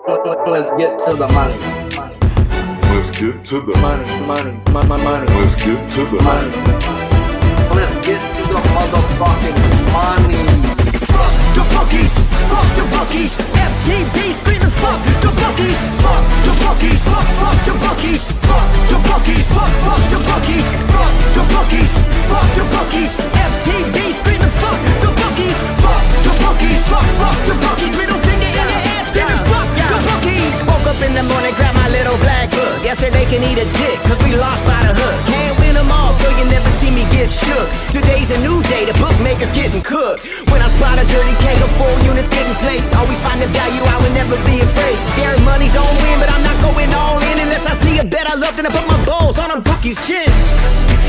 Let's get to the money. Let's get to the Money. Let's get to the Money. Let's get to the motherfucking money. Fuck the bookies, fuck the bookies. FTV screaming fuck the bookies, fuck the bookies, fuck the bookies, fuck the bookies, fuck the bookies, fuck the bookies, fuck the bookies. FTV screaming fuck the bookies, fuck the bookies, fuck the bookies. Middle finger in the air screaming fuck the bookies. Woke up in the morning, grab my little black book. Yesterday can eat a dick, cause we lost by the hook. Can't win them all, so you never see me get shook. Today's a new day, the bookmaker's getting cooked. When I spot a dirty K, the 4 units getting played. Always find the value, I would never be afraid. Scary money don't win, but I'm not going all in unless I see a bet I love, then I put my balls on a bookie's chin.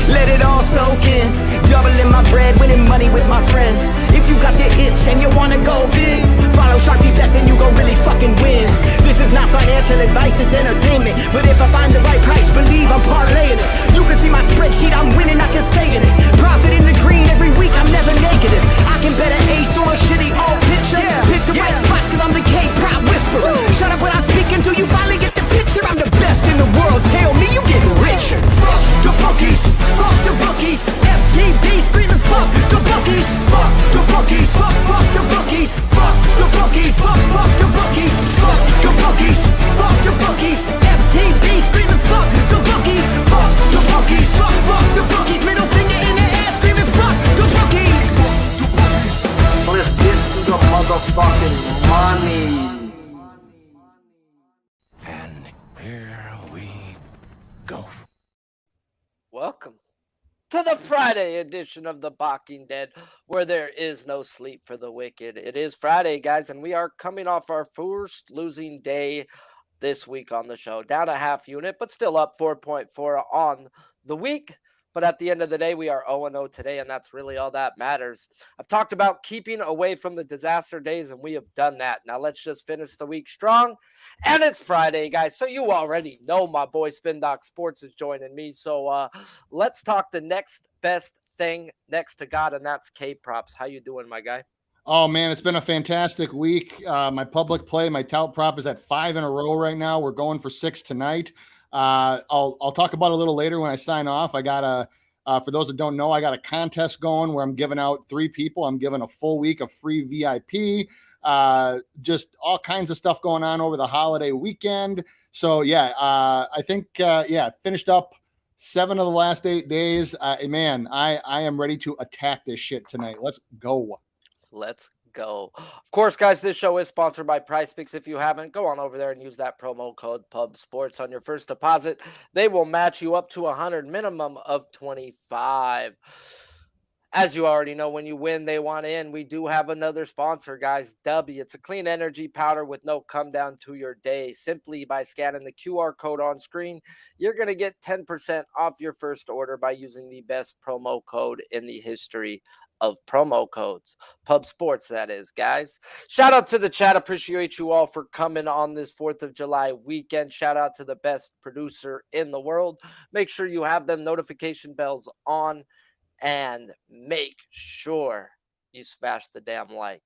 Let it all soak in, doubling my bread, winning money with my friends. If you got the itch and you wanna go big, follow Sharpie bets and you gon' really fucking win. This is not financial advice, it's entertainment. But if I find the right price, believe I'm parlaying it. You can see my spreadsheet, I'm winning, not just saying it. Profit in the green every week, I'm never negative. I can bet an ace or a shitty old picture. Pick the right spots cause I'm the K-pop whisperer. Shut up when I speak until you finally get the picture. I'm the best in the world, tell me you getting richer. Fuck the bookies, fuck the bookies. FTV screaming fuck the bookies, fuck the bookies, fuck the bookies, fuck the bookies, fuck the bookies, fuck the bookies, fuck the bookies. FTV screaming fuck the bookies, fuck the bookies, fuck the bookies. Middle finger in the air screaming fuck the bookies. Let's get to the motherfucking monies. And here we go. Welcome to the Friday edition of the Balking Dead, where there is no sleep for the wicked. It is Friday, guys, and we are coming off our first losing day this week on the show. Down a half unit, but still up 4.4 on the week. But at the end of the day, we are 0-0 today, and that's really all that matters. I've talked about keeping away from the disaster days, and we have done that. Now let's just finish the week strong. And it's Friday, guys, so you already know my boy Spin Doc Sports is joining me. So let's talk the next best thing next to God, and that's K-Props. How you doing, my guy? Oh, man, it's been a fantastic week. My public play, my tout prop is at 5 in a row right now. We're going for 6 tonight. I'll talk about it a little later when I sign off. I got for those that don't know, I got a contest going where I'm giving out 3 people. I'm giving a full week of free VIP, just all kinds of stuff going on over the holiday weekend. So yeah, I think, finished up 7 of the last 8 days. Man, I am ready to attack this shit tonight. Let's go. Let's go. Of course, guys, this show is sponsored by PrizePicks. If you haven't, go on over there and use that promo code PUBSPORTS on your first deposit. They will match you up to 100, minimum of 25. As you already know, when you win, they want in. We do have another sponsor, guys. W. It's a clean energy powder with no come down to your day. Simply by scanning the QR code on screen, you're going to get 10% off your first order by using the best promo code in the history of promo codes. Pub Sports, that is, guys. Shout out to the chat. Appreciate you all for coming on this 4th of July weekend. Shout out to the best producer in the world. Make sure you have them notification bells on and make sure you smash the damn like.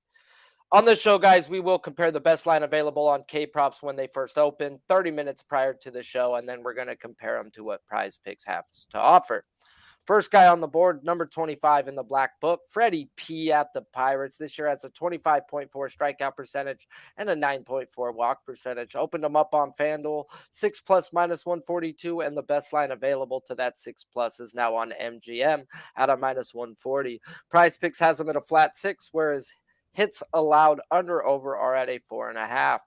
On this show, guys, we will compare the best line available on K-Props when they first open, 30 minutes prior to the show, and then we're going to compare them to what PrizePicks has to offer. First guy on the board, number 25 in the black book, Freddie P at the Pirates. This year has a 25.4 strikeout percentage and a 9.4 walk percentage. Opened them up on FanDuel, 6+ minus 142, and the best line available to that 6+ is now on MGM at a minus 140. PrizePicks has them at a flat 6, whereas hits allowed under over are at a 4.5.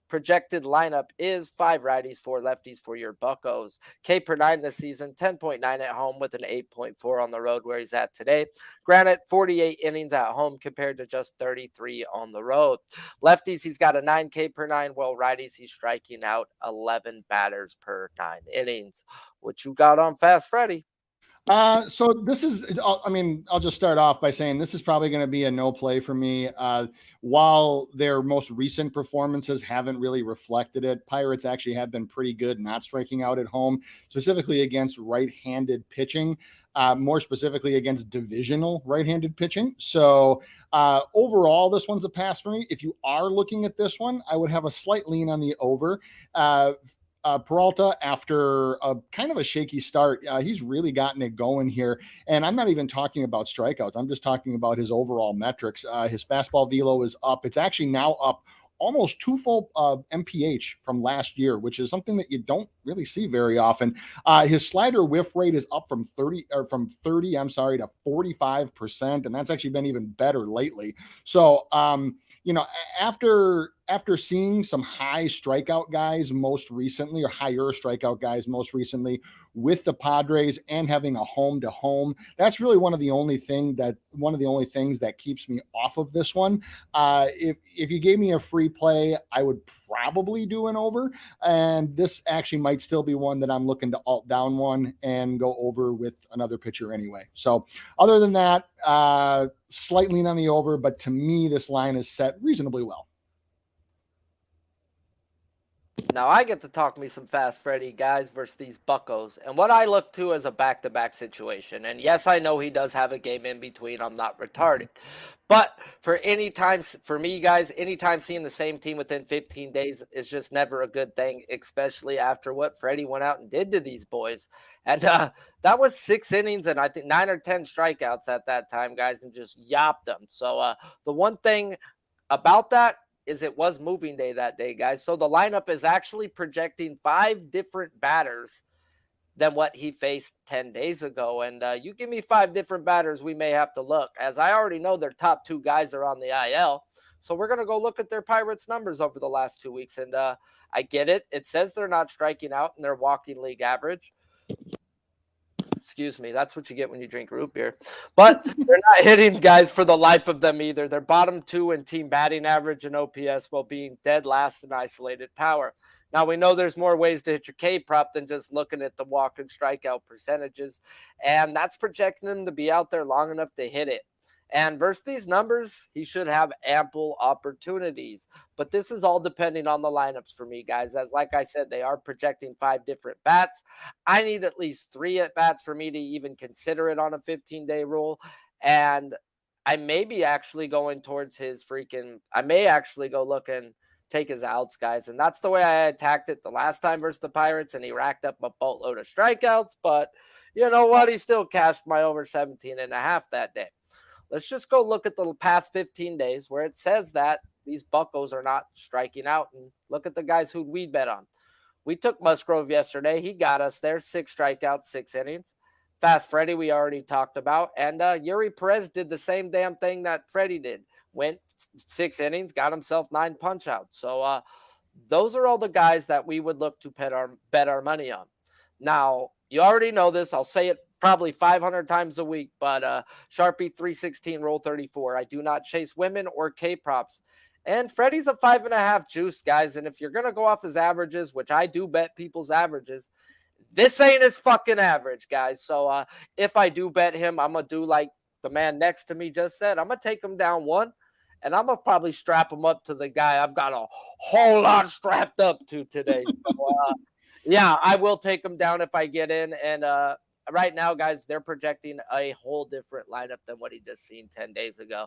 Projected lineup is 5 righties, 4 lefties for your buccos. K per 9 this season, 10.9 at home with an 8.4 on the road where he's at today. Granted, 48 innings at home compared to just 33 on the road. Lefties, he's got a 9K per 9, while righties, he's striking out 11 batters per 9 innings. What you got on Fast Freddy? So this is, I'll just start off by saying this is probably going to be a no play for me. While their most recent performances haven't really reflected it, Pirates actually have been pretty good not striking out at home, specifically against right-handed pitching, more specifically against divisional right-handed pitching. So overall, this one's a pass for me. If you are looking at this one, I would have a slight lean on the over. Peralta, after a kind of a shaky start, he's really gotten it going here. And I'm not even talking about strikeouts. I'm just talking about his overall metrics. His fastball velo is up. It's actually now up almost 2 full MPH from last year, which is something that you don't really see very often. His slider whiff rate is up from 30 to 45%. And that's actually been even better lately. So, after seeing some high strikeout guys most recently, or higher strikeout guys most recently with the Padres, and having a home to home, that's really one of the only things that keeps me off of this one. If you gave me a free play, I would probably do an over, and this actually might still be one that I'm looking to alt down one and go over with another pitcher anyway. So other than that, slight lean on the over, but to me, this line is set reasonably well. Now I get to talk me some Fast Freddy guys versus these buckos, and what I look to as a back-to-back situation. And yes, I know he does have a game in between. I'm not retarded. But for me, guys, anytime seeing the same team within 15 days is just never a good thing, especially after what Freddie went out and did to these boys. And that was 6 innings and I think 9 or 10 strikeouts at that time, guys, and just yapped them. So the one thing about that is it was moving day that day, guys. So the lineup is actually projecting 5 different batters than what he faced 10 days ago. And you give me 5 different batters, we may have to look, as I already know their top 2 guys are on the IL. So we're going to go look at their Pirates numbers over the last 2 weeks. And I get it. It says they're not striking out and they're walking league average. Excuse me. That's what you get when you drink root beer. But they're not hitting, guys, for the life of them either. They're bottom 2 in team batting average and OPS while being dead last in isolated power. Now, we know there's more ways to hit your K prop than just looking at the walk and strikeout percentages. And that's projecting him to be out there long enough to hit it. And versus these numbers, he should have ample opportunities. But this is all depending on the lineups for me, guys. As like I said, they are projecting 5 different bats. I need at least 3 at bats for me to even consider it on a 15-day rule. And I may be actually going towards I may actually go look and take his outs, guys. And that's the way I attacked it the last time versus the Pirates, and he racked up a boatload of strikeouts. But you know what? He still cashed my over 17.5 that day. Let's just go look at the past 15 days where it says that these buckos are not striking out, and look at the guys who we bet on. We took Musgrove yesterday. He got us there. 6 strikeouts, 6 innings. Fast Freddie, we already talked about. And Yuri Perez did the same damn thing that Freddie did. Went 6 innings, got himself 9 punch-outs. So those are all the guys that we would look to bet our money on. Now, you already know this. I'll say it probably 500 times a week, but Sharpie 316, roll 34. I do not chase women or K props. And Freddie's a 5.5 juice, guys. And if you're going to go off his averages, which I do bet people's averages, this ain't his fucking average, guys. So if I do bet him, I'm going to do like the man next to me just said. I'm going to take him down 1, and I'm going to probably strap him up to the guy I've got a whole lot strapped up to today. So, yeah, I will take him down if I get in. And right now, guys, they're projecting a whole different lineup than what he just seen 10 days ago.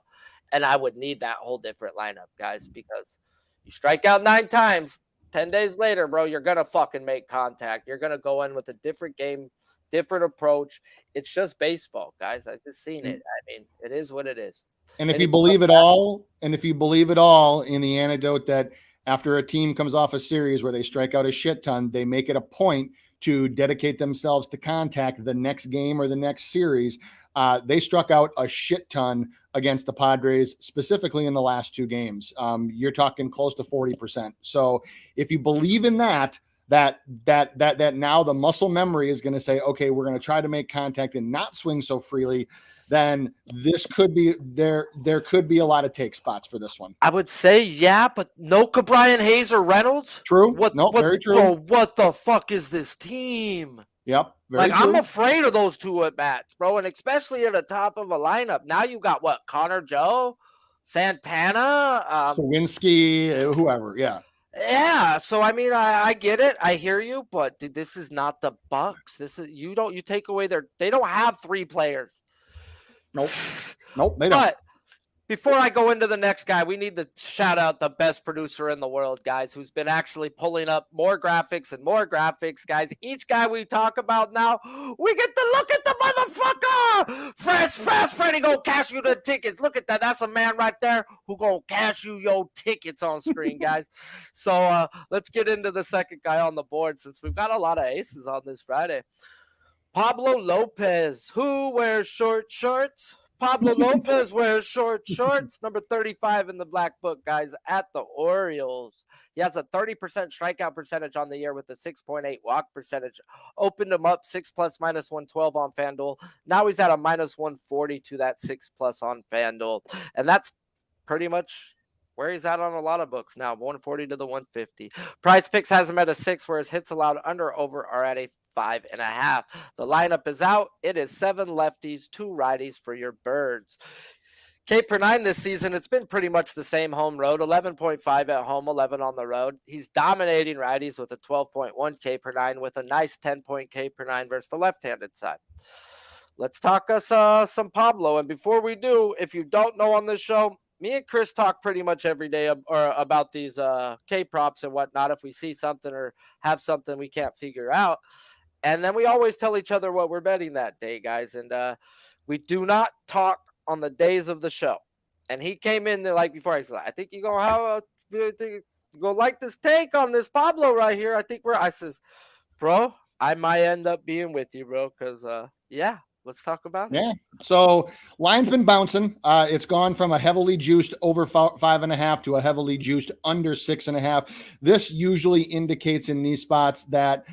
And I would need that whole different lineup, guys, because you strike out 9 times, 10 days later, bro, you're going to fucking make contact. You're going to go in with a different game, different approach. It's just baseball, guys. I've just seen it. I mean, it is what it is. And if you believe it all in the anecdote that after a team comes off a series where they strike out a shit ton, they make it a point to dedicate themselves to contact the next game or the next series. They struck out a shit ton against the Padres, specifically in the last 2 games. You're talking close to 40%. So if you believe in that now the muscle memory is going to say, okay, we're going to try to make contact and not swing so freely, then this could be there could be a lot of take spots for this one. I would say, yeah, but no Brian Hayes or Reynolds. True. Very true. Bro, what the fuck is this team? Yep. Very Like, true. I'm afraid of those 2 at bats, bro. And especially at the top of a lineup. Now you got what? Connor Joe, Santana, Lewinsky, whoever. Yeah. yeah. So I mean, I get it. I hear you, but dude, this is not the Bucks. This is you take away they don't have 3 players. Nope. Nope. They don't. But before I go into the next guy, we need to shout out the best producer in the world, guys, who's been actually pulling up more graphics and more graphics, guys. Each guy we talk about now, we get to look at the motherfucker. Fast Freddy gonna cash you the tickets. Look at that. That's a man right there who gonna cash you your tickets on screen, guys. So let's get into the second guy on the board since we've got a lot of aces on this Friday. Pablo Lopez, who wears short shorts? Pablo Lopez wears short shorts, number 35 in the black book, guys, at the Orioles. He has a 30% strikeout percentage on the year with a 6.8 walk percentage. Opened him up 6+ minus 112 on FanDuel. Now he's at a minus 140 to that 6+ on FanDuel. And that's pretty much where he's at on a lot of books now, 140 to the 150. PrizePicks has him at a 6, whereas hits allowed under over are at a 5.5. The lineup is out. It is 7 lefties, 2 righties for your birds. K per 9 this season, it's been pretty much the same home road, 11.5 at home, 11 on the road. He's dominating righties with a 12.1 K per 9 with a nice 10-point K per 9 versus the left-handed side. Let's talk us some Pablo. And before we do, if you don't know on this show, me and Chris talk pretty much every day about these K props and whatnot. If we see something or have something we can't figure out. And then we always tell each other what we're betting that day, guys. And we do not talk on the days of the show. And he came in there like before. He said, I think you're going to like this take on this Pablo right here. I says, bro, I might end up being with you, bro. Because, yeah, let's talk about it. Yeah. So line's been bouncing. It's gone from a heavily juiced over 5.5 to a heavily juiced under 6.5. This usually indicates in these spots that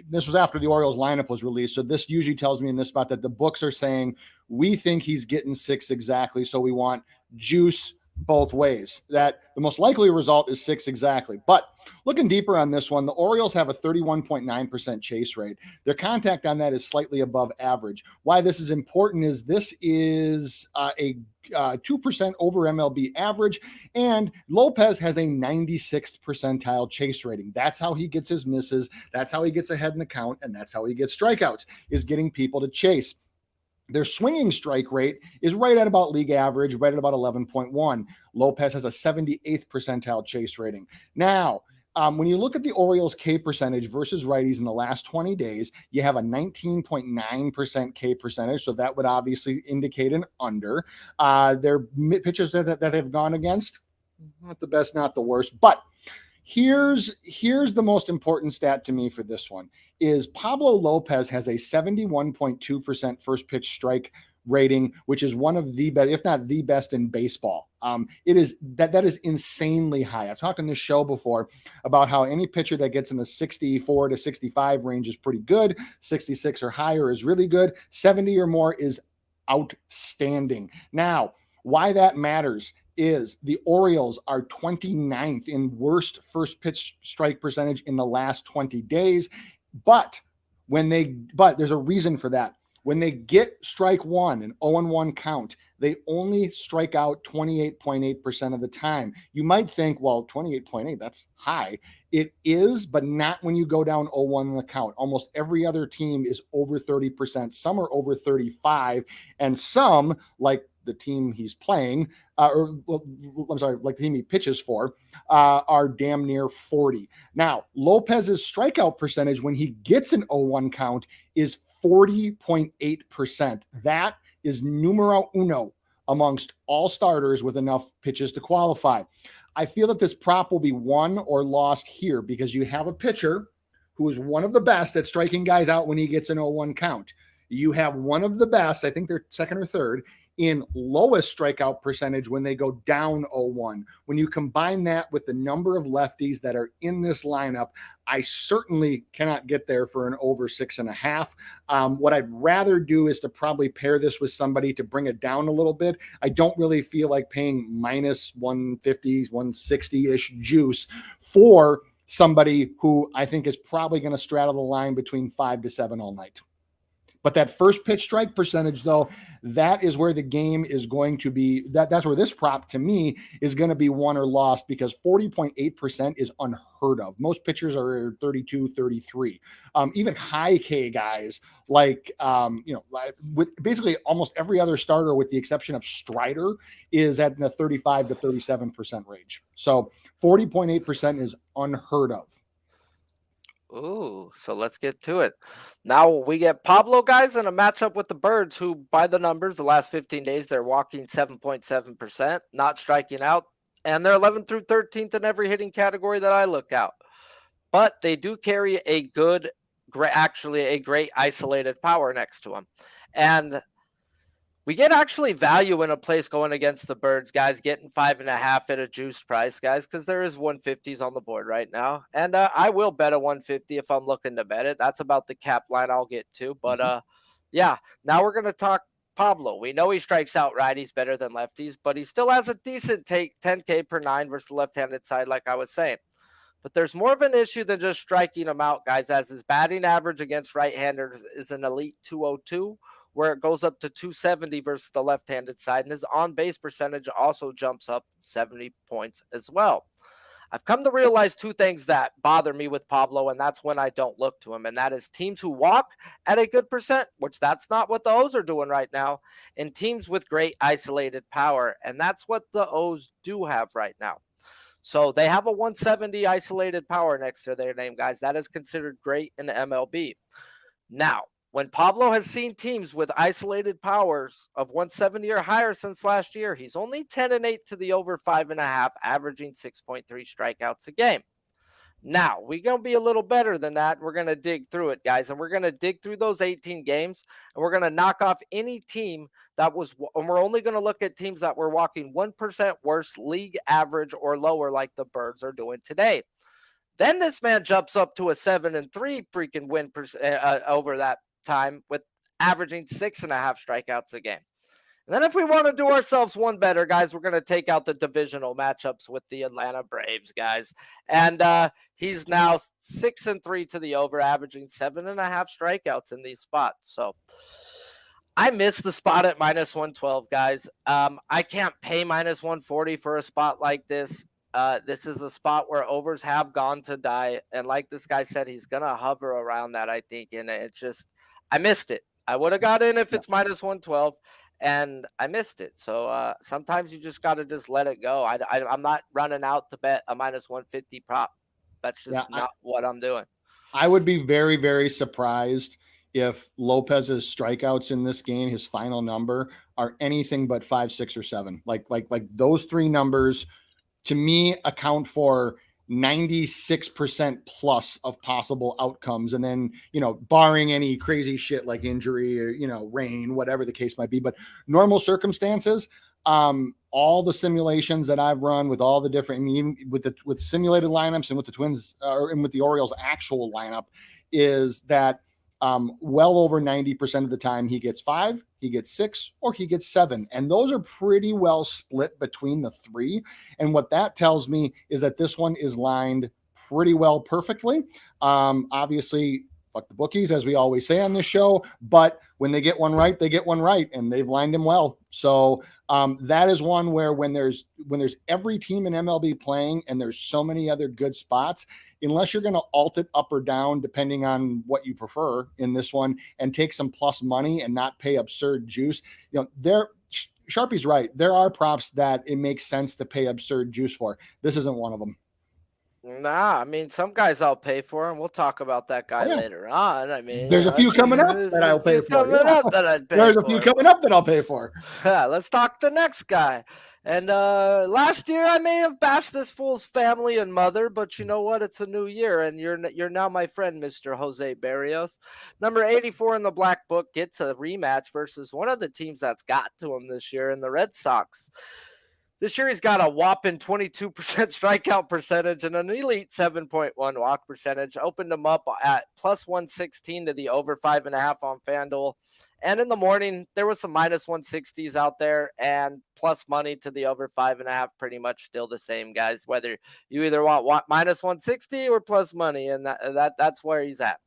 this was after the Orioles lineup was released. So this usually tells me in this spot that the books are saying, we think he's getting 6 exactly. So we want juice both ways. That the most likely result is 6 exactly. But looking deeper on this one, the Orioles have a 31.9% chase rate. Their contact on that is slightly above average. Why this is important is this is a 2% over MLB average, and Lopez has a 96th percentile chase rating. That's how he gets his misses. That's how he gets ahead in the count, and that's how he gets strikeouts, is getting people to chase. Their swinging strike rate is right at about league average, right at about 11.1. Lopez has a 78th percentile chase rating. Now, when you look at the Orioles K percentage versus righties in the last 20 days, you have a 19.9% K percentage. So that would obviously indicate an under. Their pitchers that they've gone against, not the best, not the worst. But here's the most important stat to me for this one is Pablo Lopez has a 71.2% first pitch strike rating, which is one of the best, if not the best in baseball. It is that is insanely high. I've talked on this show before about how any pitcher that gets in the 64 to 65 range is pretty good. 66 or higher is really good. 70 or more is outstanding. Now, why that matters is the Orioles are 29th in worst first pitch strike percentage in the last 20 days. But there's a reason for that. When they get strike one, an 0-1 count, they only strike out 28.8% of the time. You might think, well, 28.8, that's high. It is, but not when you go down 0-1 in the count. Almost every other team is over 30%. Some are over 35%, and some, like the team he's playing, like the team he pitches for, are damn near 40. Now, Lopez's strikeout percentage when he gets an 0-1 count is 40.8%. That is numero uno amongst all starters with enough pitches to qualify. I feel that this prop will be won or lost here because you have a pitcher who is one of the best at striking guys out when he gets an 0-1 count. You have one of the best, I think they're second or third, in lowest strikeout percentage when they go down 0-1. When you combine that with the number of lefties that are in this lineup, I certainly cannot get there for an over 6.5. What I'd rather do is to probably pair this with somebody to bring it down a little bit. I don't really feel like paying minus 150, 160-ish juice for somebody who I think is probably going to straddle the line between 5 to 7 all night. But that first pitch strike percentage, though, that is where the game is going to be. That's where this prop, to me, is going to be won or lost, because 40.8% is unheard of. Most pitchers are 32, 33. Even high K guys like, with basically almost every other starter, with the exception of Strider, is at the 35 to 37% range. So 40.8% is unheard of. Ooh, so let's get to it. Now we get Pablo, guys, in a matchup with the Birds, who, by the numbers, the last 15 days, they're walking 7.7%, not striking out, and they're 11th through 13th in every hitting category that I look out. But they do carry a great isolated power next to them. And we get actually value in a place going against the Birds, guys, getting 5.5 at a juiced price, guys, because there is 150s on the board right now. And I will bet a 150 if I'm looking to bet it. That's about the cap line I'll get to. But yeah, now we're going to talk Pablo. We know he strikes out righties better than lefties, but he still has a decent take, 10K per 9 versus the left-handed side, like I was saying. But there's more of an issue than just striking him out, guys, as his batting average against right-handers is an elite 202, where it goes up to 270 versus the left-handed side, and his on-base percentage also jumps up 70 points as well. I've come to realize two things that bother me with Pablo, and that's when I don't look to him, and that is teams who walk at a good percent, which that's not what the O's are doing right now, and teams with great isolated power, and that's what the O's do have right now. So they have a 170 isolated power next to their name, guys. That is considered great in the MLB. Now, when Pablo has seen teams with isolated powers of 170 or higher since last year, he's only 10-8 to the over 5.5, averaging 6.3 strikeouts a game. Now, we're going to be a little better than that. We're going to dig through it, guys, and we're going to dig through those 18 games, and we're going to knock off any team that was, and we're only going to look at teams that were walking 1% worse league average or lower, like the Birds are doing today. Then this man jumps up to a 7-3 freaking win over that time, with averaging 6.5 strikeouts a game. And then if we want to do ourselves one better, guys, we're going to take out the divisional matchups with the Atlanta Braves, guys. And he's now 6-3 to the over, averaging 7.5 strikeouts in these spots. So I missed the spot at -112, guys. I can't pay -140 for a spot like this. This is a spot where overs have gone to die. And like this guy said, he's going to hover around that, I think. And it's just, I missed it. I would have got in if it's -112. And I missed it. So sometimes you just got to just let it go. I'm not running out to bet a -150 prop. That's just not what I'm doing. I would be very, very surprised if Lopez's strikeouts in this game, his final number, are anything but 5, 6, or 7. Like those three numbers, to me, account for 96% plus of possible outcomes. And then, barring any crazy shit like injury or, rain, whatever the case might be, but normal circumstances, all the simulations that I've run with all the different, even with simulated lineups and with the Twins and with the Orioles actual lineup, is that well over 90% of the time he gets 5, he gets 6, or he gets 7. And those are pretty well split between the three. And what that tells me is that this one is lined pretty well perfectly. Obviously, fuck the bookies, as we always say on this show, but when they get one right, they get one right, and they've lined him well. So that is one where when there's every team in MLB playing and there's so many other good spots, unless you're going to alt it up or down, depending on what you prefer in this one, and take some plus money and not pay absurd juice, Sharpie's right. There are props that it makes sense to pay absurd juice for. This isn't one of them. Nah, I mean, some guys I'll pay for, and we'll talk about that guy later on. I mean, there's a few coming up that I'll pay for. There's a few coming up that I'll pay for. Let's talk the next guy. And last year I may have bashed this fool's family and mother, but you know what? It's a new year, and you're now my friend, Mr. Jose Berrios. Number 84 in the Black Book gets a rematch versus one of the teams that's got to him this year in the Red Sox. This year he's got a whopping 22% strikeout percentage and an elite 7.1 walk percentage. Opened him up at plus 116 to the over 5.5 on FanDuel. And in the morning, there was some minus 160s out there and plus money to the over 5.5. Pretty much still the same, guys, whether you either want minus 160 or plus money. And that's where he's at.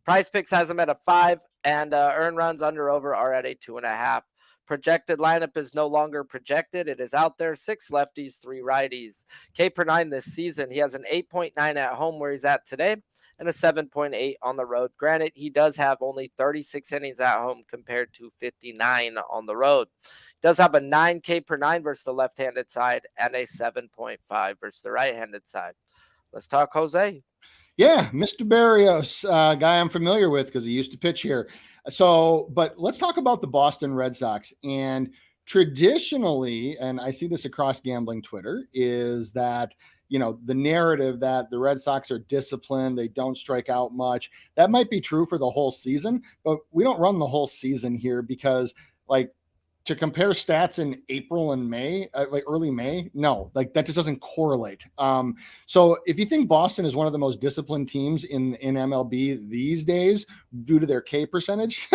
PrizePicks has him at a 5, and earn runs under over are at a 2.5. Projected lineup is no longer projected. It is out there. 6 lefties, 3 righties. K per 9 this season. He has an 8.9 at home where he's at today and a 7.8 on the road. Granted, he does have only 36 innings at home compared to 59 on the road. He does have a 9 K per 9 versus the left-handed side and a 7.5 versus the right-handed side. Let's talk Jose. Yeah, Mr. Berrios, guy I'm familiar with because he used to pitch here. So, but let's talk about the Boston Red Sox. And traditionally, and I see this across gambling Twitter, is that, you know, the narrative that the Red Sox are disciplined, they don't strike out much. That might be true for the whole season, but we don't run the whole season here because, like, to compare stats in April and May, like early May, no, like that just doesn't correlate. So if you think Boston is one of the most disciplined teams in MLB these days due to their K percentage,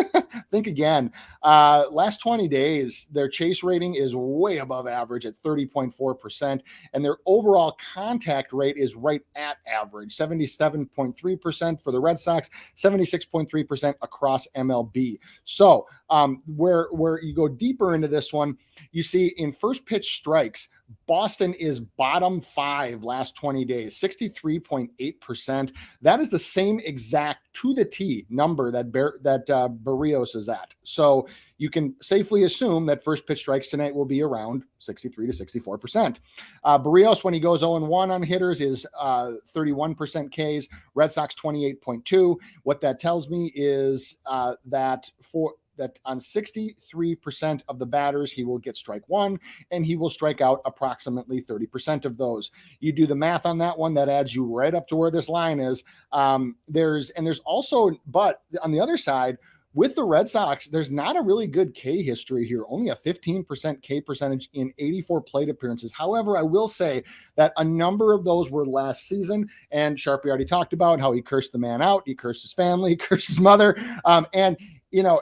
think again. Last 20 days, their chase rating is way above average at 30.4%, and their overall contact rate is right at average, 77.3% for the Red Sox, 76.3% across MLB. So where you go deeper into this one, you see in first pitch strikes, Boston is bottom 5 last 20 days, 63.8%. That is the same exact to the T number that Berrios is at. So you can safely assume that first pitch strikes tonight will be around 63 to 64%. Berrios, when he goes 0-1 on hitters, is 31% Ks. Red Sox 28.2. What that tells me is that on 63% of the batters, he will get strike 1, and he will strike out approximately 30% of those. You do the math on that one, that adds you right up to where this line is. There's also, but on the other side, with the Red Sox, there's not a really good K history here, only a 15% K percentage in 84 plate appearances. However, I will say that a number of those were last season, and Sharpie already talked about how he cursed the man out, he cursed his family, he cursed his mother, and, you know,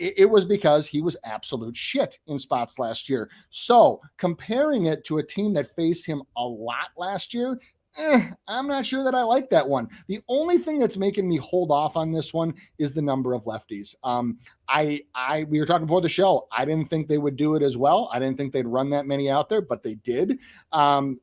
it was because he was absolute shit in spots last year. So comparing it to a team that faced him a lot last year, I'm not sure that I like that one. The only thing that's making me hold off on this one is the number of lefties. We were talking before the show. I didn't think they would do it as well. I didn't think they'd run that many out there, but they did.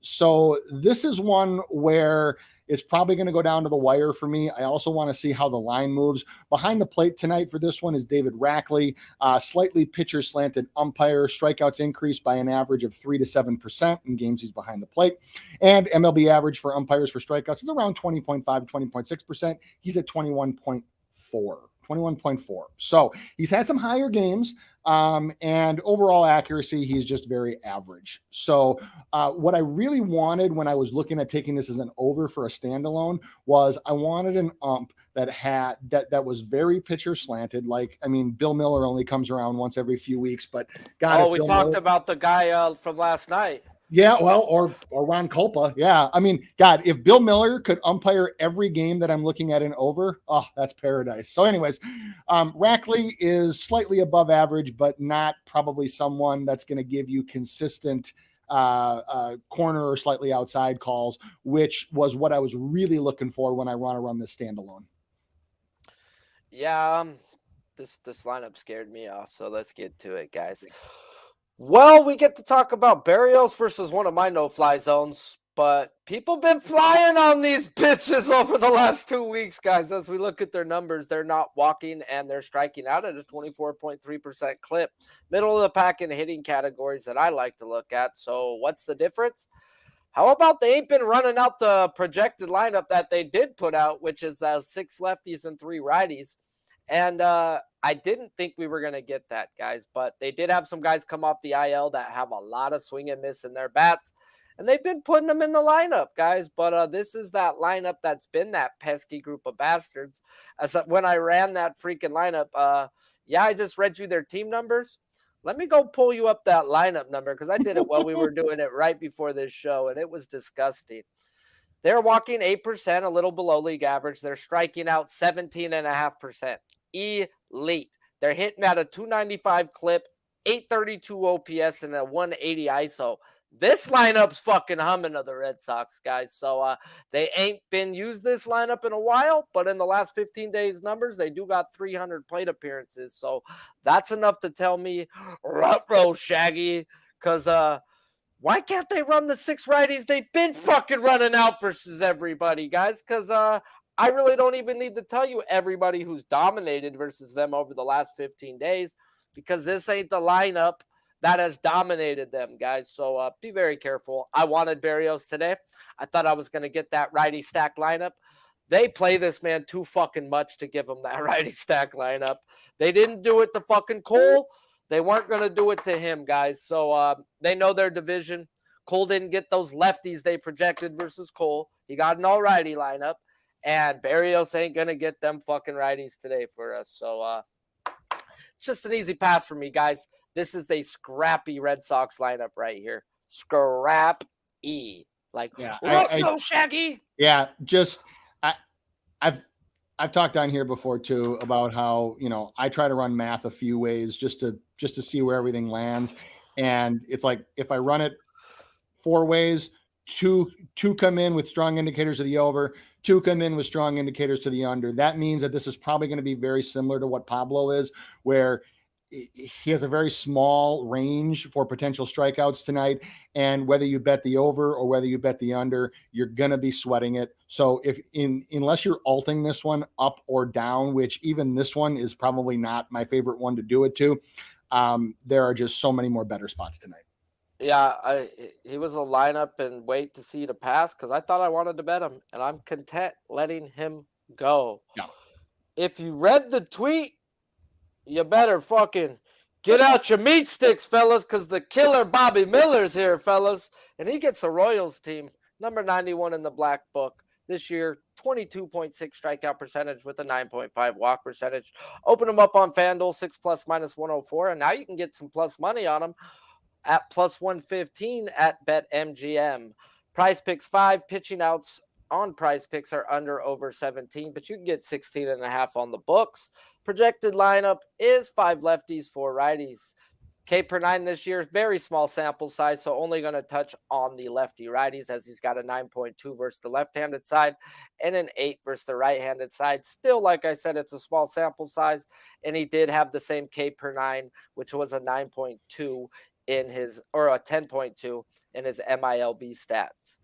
So this is one where it's probably going to go down to the wire for me. I also want to see how the line moves. Behind the plate tonight for this one is David Rackley, slightly pitcher slanted umpire. Strikeouts increased by an average of 3 to 7% in games he's behind the plate. And MLB average for umpires for strikeouts is around 20.5 to 20.6%. He's at 21.4. So he's had some higher games, and overall accuracy, he's just very average. So what I really wanted when I was looking at taking this as an over for a standalone was I wanted an ump that was very pitcher slanted. Like, I mean, Bill Miller only comes around once every few weeks, but we talked about the guy from last night. Yeah, well, or Ron Culpa. Yeah, I mean, God, if Bill Miller could umpire every game that I'm looking at in over, oh, that's paradise. So anyways, Rackley is slightly above average, but not probably someone that's going to give you consistent corner or slightly outside calls, which was what I was really looking for when I want to run this standalone. Yeah, this lineup scared me off, so let's get to it, guys. Well, we get to talk about Berrios versus one of my no-fly zones, but people been flying on these pitches over the last 2 weeks, guys. As we look at their numbers, they're not walking and they're striking out at a 24.3% clip. Middle of the pack in hitting categories that I like to look at. So what's the difference? How about they ain't been running out the projected lineup that they did put out, which is 6 lefties and 3 righties. And I didn't think we were going to get that, guys, but they did have some guys come off the IL that have a lot of swing and miss in their bats, and they've been putting them in the lineup, guys. But this is that lineup that's been that pesky group of bastards. As when I ran that freaking lineup, I just read you their team numbers. Let me go pull you up that lineup number because I did it while we were doing it right before this show, and it was disgusting. They're walking 8%, a little below league average. They're striking out 17.5%. Elite. They're hitting at a 295 clip, 832 OPS, and a 180 ISO. This lineup's fucking humming of the Red Sox, guys. So they ain't been used this lineup in a while, but in the last 15 days numbers, they do got 300 plate appearances. So that's enough to tell me, ruh-roh, Shaggy, because why can't they run the 6 righties they've been fucking running out versus everybody, guys? Because I really don't even need to tell you everybody who's dominated versus them over the last 15 days, because this ain't the lineup that has dominated them, guys. So be very careful. I wanted Berrios today. I thought I was going to get that righty stack lineup. They play this man too fucking much to give him that righty stack lineup. They didn't do it to fucking Cole. They weren't going to do it to him, guys. So they know their division. Cole didn't get those lefties they projected versus Cole. He got an all-righty lineup. And Berrios ain't going to get them fucking righties today for us. So it's just an easy pass for me, guys. This is a scrappy Red Sox lineup right here. Scrappy. Like, go, Shaggy. Yeah, just I've talked on here before too about how, you know, I try to run math a few ways just to see where everything lands. And it's like if I run it 4 ways, two come in with strong indicators of the over, 2 come in with strong indicators to the under. That means that this is probably going to be very similar to what Pablo is, where he has a very small range for potential strikeouts tonight. And whether you bet the over or whether you bet the under, you're going to be sweating it. So unless you're alting this one up or down, which even this one is probably not my favorite one to do it to, there are just so many more better spots tonight. Yeah, he was a lineup and wait to see the pass because I thought I wanted to bet him, and I'm content letting him go. Yeah. If you read the tweet, you better fucking get out your meat sticks, fellas, because the killer Bobby Miller's here, fellas. And he gets a Royals team, number 91 in the black book. This year, 22.6 strikeout percentage with a 9.5 walk percentage. Open them up on FanDuel, 6+ -104. And now you can get some plus money on them at +115 at BetMGM. PrizePicks 5 pitching outs on PrizePicks are under over 17, but you can get 16.5 on the books. Projected lineup is 5 lefties, 4 righties. K per 9 this year is very small sample size, so only going to touch on the lefty righties as he's got a 9.2 versus the left-handed side and an 8 versus the right-handed side. Still, like I said, it's a small sample size, and he did have the same K per 9, which was a 9.2 in his, or a 10.2 in his MILB stats.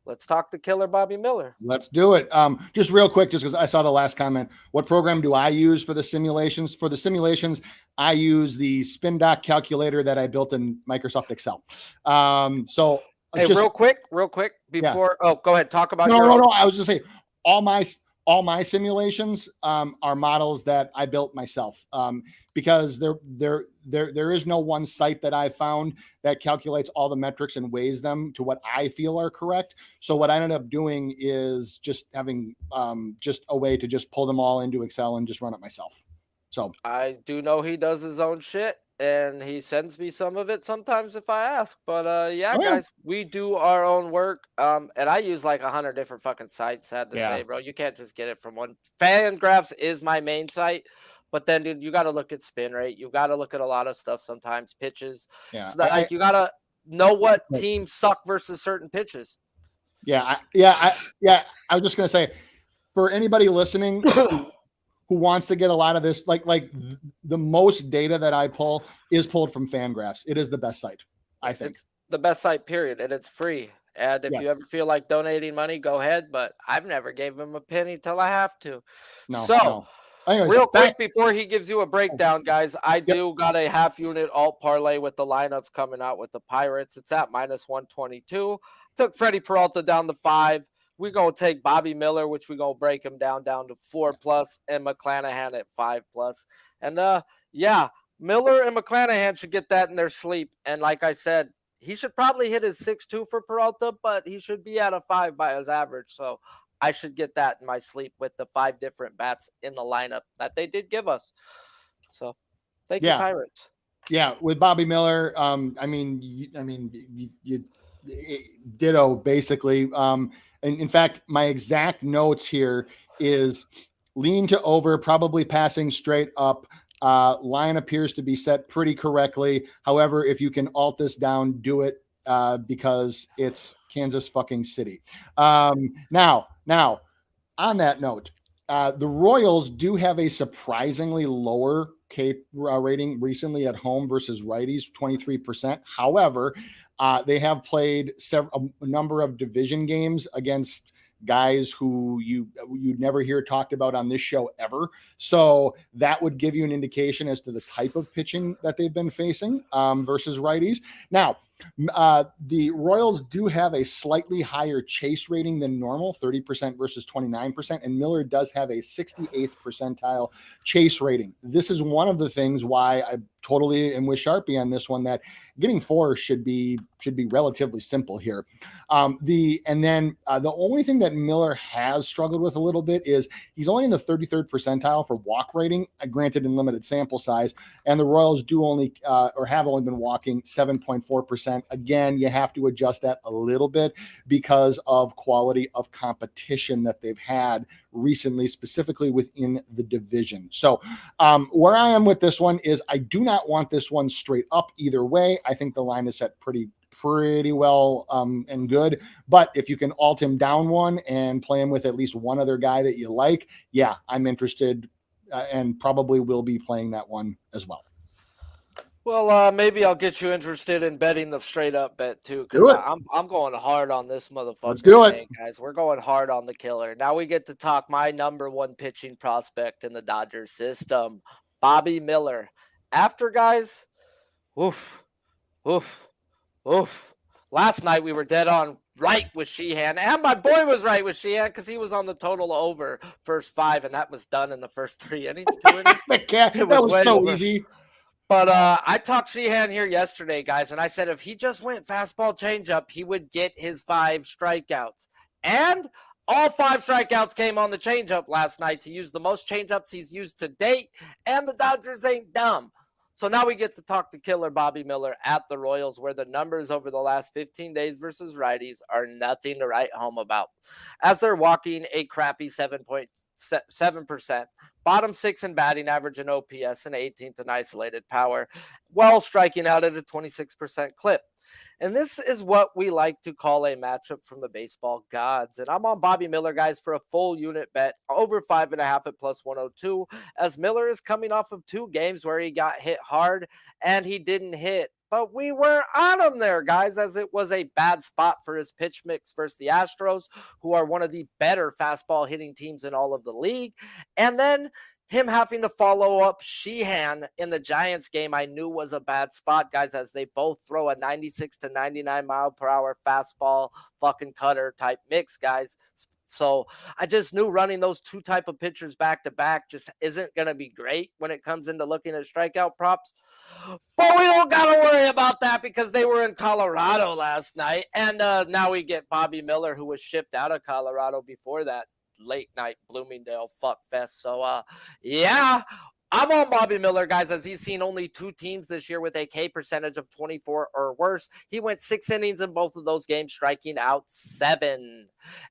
Let's talk to killer Bobby Miller. Let's do it. Just real quick, just because I saw the last comment. What program do I use for the simulations? For the simulations, I use the spin doc calculator that I built in Microsoft Excel. So hey, real quick, before go ahead, talk about no. I was just saying all my simulations are models that I built myself. Because there is no one site that I found that calculates all the metrics and weighs them to what I feel are correct. So what I ended up doing is just having just a way to just pull them all into Excel and just run it myself. So I do know he does his own shit and he sends me some of it sometimes if I ask. But guys, we do our own work. And I use like 100 different fucking sites, sad to say, bro. You can't just get it from one. Fangraphs is my main site. But then, dude, you got to look at spin rate. You got to look at a lot of stuff sometimes, pitches. Yeah. So that, you got to know what teams suck versus certain pitches. I was just going to say, for anybody listening who wants to get a lot of this, like the most data that I pull is pulled from Fangraphs. It is the best site, I think. It's the best site, period. And it's free. And if you ever feel like donating money, go ahead. But I've never gave him a penny till I have to. No. Anyways, real quick before he gives you a breakdown, guys, I do got a half unit alt parlay with the lineups coming out with the Pirates. It's at -122. Took Freddie Peralta down to 5. We're going to take Bobby Miller, which we're going to break him down to 4+, and McClanahan at 5+. And Miller and McClanahan should get that in their sleep. And like I said, he should probably hit his 6.2 for Peralta, but he should be at a 5 by his average. So I should get that in my sleep with the 5 different bats in the lineup that they did give us. So thank you, Pirates. Yeah, with Bobby Miller, ditto basically. And in fact, my exact notes here is lean to over, probably passing straight up. Line appears to be set pretty correctly. However, if you can alt this down, do it because it's Kansas fucking City. Now, on that note, the Royals do have a surprisingly lower K rating recently at home versus righties, 23%. However, they have played a number of division games against guys who you'd never hear talked about on this show ever. So that would give you an indication as to the type of pitching that they've been facing versus righties. Now, the Royals do have a slightly higher chase rating than normal, 30% versus 29%, and Miller does have a 68th percentile chase rating. This is one of the things why I totally am with Sharpie on this one, that getting 4 should be relatively simple here. The only thing that Miller has struggled with a little bit is he's only in the 33rd percentile for walk rating, granted in limited sample size, and the Royals do only have only been walking 7.4%. Again, you have to adjust that a little bit because of quality of competition that they've had recently, specifically within the division. So where I am with this one is I do not want this one straight up either way. I think the line is set pretty well and good, but if you can alt him down one and play him with at least one other guy that you like, yeah, I'm interested and probably will be playing that one as well. Well, maybe I'll get you interested in betting the straight up bet too, because I'm going hard on this motherfucker. Let's do it, today, guys. We're going hard on the killer. Now we get to talk my number one pitching prospect in the Dodgers system, Bobby Miller. After, guys, oof. Last night we were dead on right with Sheehan, and my boy was right with Sheehan because he was on the total over first 5, and that was done in the first 3 innings. 2 innings. That was so easy. But I talked Sheehan here yesterday, guys, and I said if he just went fastball changeup, he would get his 5 strikeouts. And all 5 strikeouts came on the changeup last night. He used the most changeups he's used to date, and the Dodgers ain't dumb. So now we get to talk to killer Bobby Miller at the Royals, where the numbers over the last 15 days versus righties are nothing to write home about, as they're walking a crappy 7.7%, bottom 6 in batting average and OPS, and 18th in isolated power, while striking out at a 26% clip. And this is what we like to call a matchup from the baseball gods. And I'm on Bobby Miller, guys, for a full unit bet over 5.5 at plus 102, as Miller is coming off of 2 games where he got hit hard and he didn't hit. But we were on him there, guys, as it was a bad spot for his pitch mix versus the Astros, who are one of the better fastball hitting teams in all of the league. And then him having to follow up Sheehan in the Giants game, I knew was a bad spot, guys, as they both throw a 96 to 99 mile per hour fastball fucking cutter type mix, guys. So I just knew running those 2 type of pitchers back to back just isn't going to be great when it comes into looking at strikeout props. But we don't got to worry about that because they were in Colorado last night. And now we get Bobby Miller, who was shipped out of Colorado before that late night Bloomingdale fuck fest. So yeah, I'm on Bobby Miller, guys, as he's seen only 2 teams this year with a K percentage of 24 or worse. He went 6 innings in both of those games, striking out 7.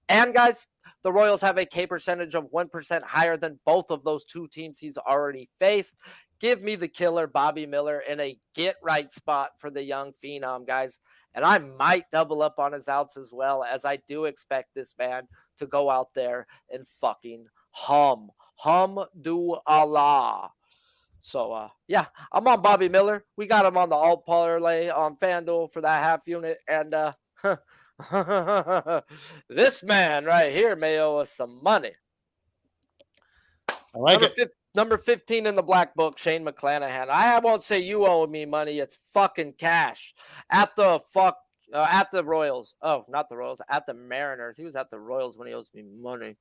And guys, the Royals have a K percentage of 1% higher than both of those 2 teams he's already faced. Give me the killer Bobby Miller in a get right spot for the young phenom, guys. And I might double up on his outs as well, as I do expect this man to go out there and fucking hum do Allah. So, yeah, I'm on Bobby Miller. We got him on the alt parlay on FanDuel for that half unit. And this man right here may owe us some money. I like it. Number 15 in the black book, Shane McClanahan. I won't say you owe me money. It's fucking cash. At the Royals. Oh, not the Royals. At the Mariners. He was at the Royals when he owes me money.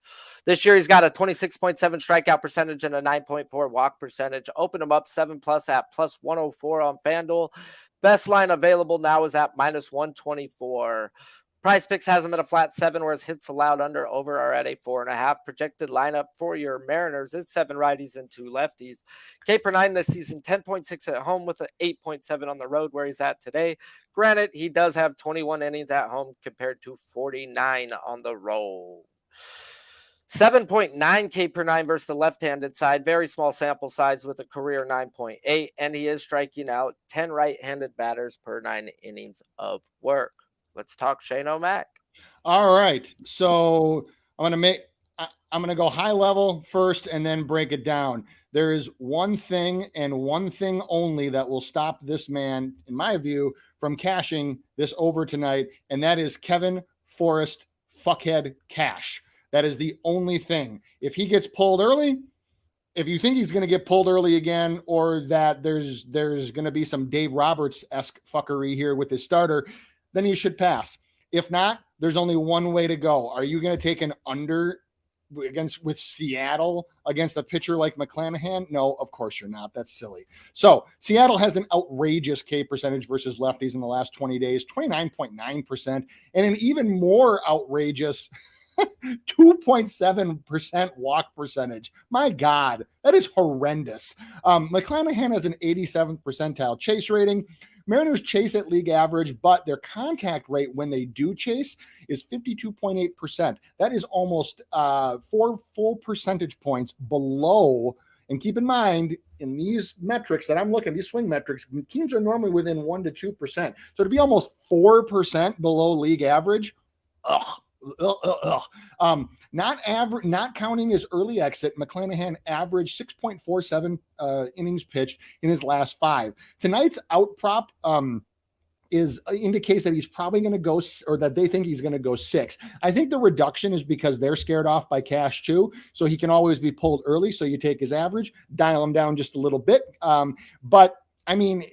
This year, he's got a 26.7 strikeout percentage and a 9.4 walk percentage. Open him up 7+ at plus 104 on FanDuel. Best line available now is at minus 124. PrizePicks has him at a flat 7, whereas hits allowed under over are at a 4.5. Projected lineup for your Mariners is 7 righties and 2 lefties. K per 9 this season, 10.6 at home with an 8.7 on the road where he's at today. Granted, he does have 21 innings at home compared to 49 on the road. 7.9 K per 9 versus the left-handed side. Very small sample size with a career 9.8, and he is striking out 10 right-handed batters per 9 innings of work. Let's talk Shane O'Mac. All right. So I'm going to go high level first and then break it down. There is one thing and one thing only that will stop this man, in my view, from cashing this over tonight, and that is Kevin Forrest Fuckhead Cash. That is the only thing. If he gets pulled early, if you think he's going to get pulled early again, or that there's going to be some Dave Roberts-esque fuckery here with his starter, then you should pass. If not, there's only one way to go. Are you going to take an under with Seattle against a pitcher like McClanahan? No, of course you're not. That's silly. So Seattle has an outrageous K percentage versus lefties in the last 20 days, 29.9%, and an even more outrageous 2.7% walk percentage. My God, that is horrendous. McClanahan has an 87th percentile chase rating. Mariners chase at league average, but their contact rate when they do chase is 52.8%. That is almost 4 full percentage points below. And keep in mind, in these metrics that I'm looking, these swing metrics, teams are normally within 1 to 2%. So to be almost 4% below league average, not counting his early exit, McClanahan averaged 6.47 innings pitched in his last 5. Tonight's out prop indicates that he's probably going to go, or that they think he's going to go 6. I think the reduction is because they're scared off by Cash too, so he can always be pulled early. So you take his average, dial him down just a little bit. But I mean,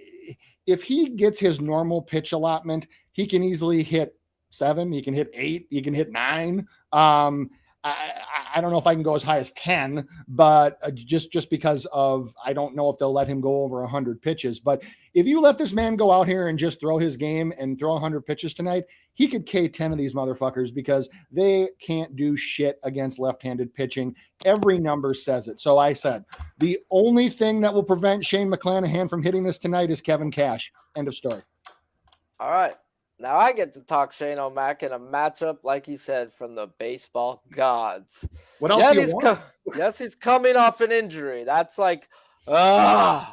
if he gets his normal pitch allotment, he can easily hit 7, you can hit 8, you can hit 9. I don't know if I can go as high as 10, but just because of, I don't know if they'll let him go over 100 pitches. But if you let this man go out here and just throw his game and throw 100 pitches tonight, he could K 10 of these motherfuckers because they can't do shit against left-handed pitching. Every number says it. So I said, the only thing that will prevent Shane McClanahan from hitting this tonight is Kevin Cash. End of story. All right. Now I get to talk Shane O'Mac in a matchup, like he said, from the baseball gods. What else do you want? Yes, he's coming off an injury. That's like, well,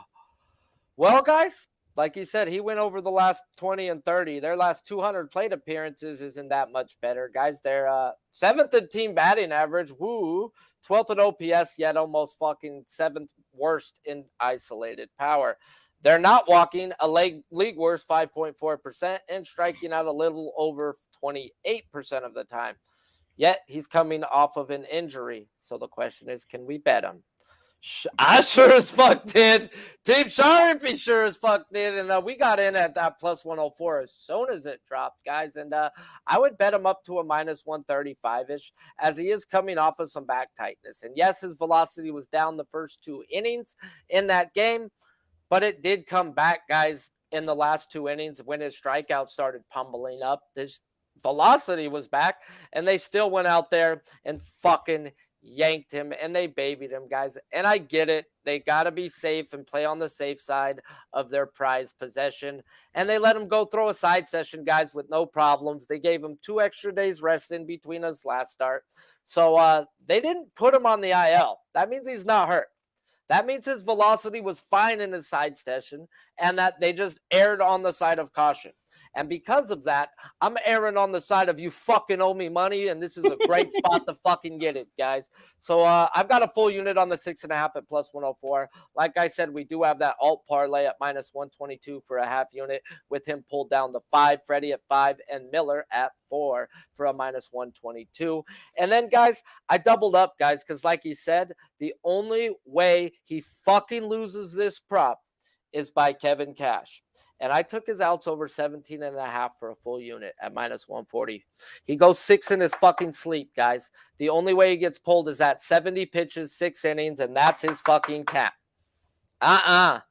guys, like he said, he went over the last 20 and 30. Their last 200 plate appearances isn't that much better. Guys, they're 7th in team batting average. Woo. 12th in OPS, yet almost fucking 7th worst in isolated power. They're not walking a league worst 5.4% and striking out a little over 28% of the time. Yet he's coming off of an injury. So the question is, can we bet him? I sure as fuck did. Team Sharpie sure as fuck did. And we got in at that plus 104 as soon as it dropped, guys. And I would bet him up to a minus 135-ish as he is coming off of some back tightness. And yes, his velocity was down the first 2 innings in that game. But it did come back, guys, in the last 2 innings when his strikeout started pummeling up. His velocity was back, and they still went out there and fucking yanked him, and they babied him, guys. And I get it. They got to be safe and play on the safe side of their prize possession. And they let him go throw a side session, guys, with no problems. They gave him 2 extra days rest in between his last start. So they didn't put him on the IL. That means he's not hurt. That means his velocity was fine in his side session and that they just erred on the side of caution. And because of that, I'm erring on the side of you fucking owe me money, and this is a great spot to fucking get it, guys. So I've got a full unit on the 6.5 at plus 104. Like I said, we do have that alt parlay at minus 122 for a half unit with him pulled down to 5, Freddie at 5, and Miller at 4 for a minus 122. And then, guys, I doubled up, guys, because like he said, the only way he fucking loses this prop is by Kevin Cash. And I took his outs over 17.5 for a full unit at minus 140. He goes 6 in his fucking sleep, guys. The only way he gets pulled is at 70 pitches, 6 innings, and that's his fucking cap.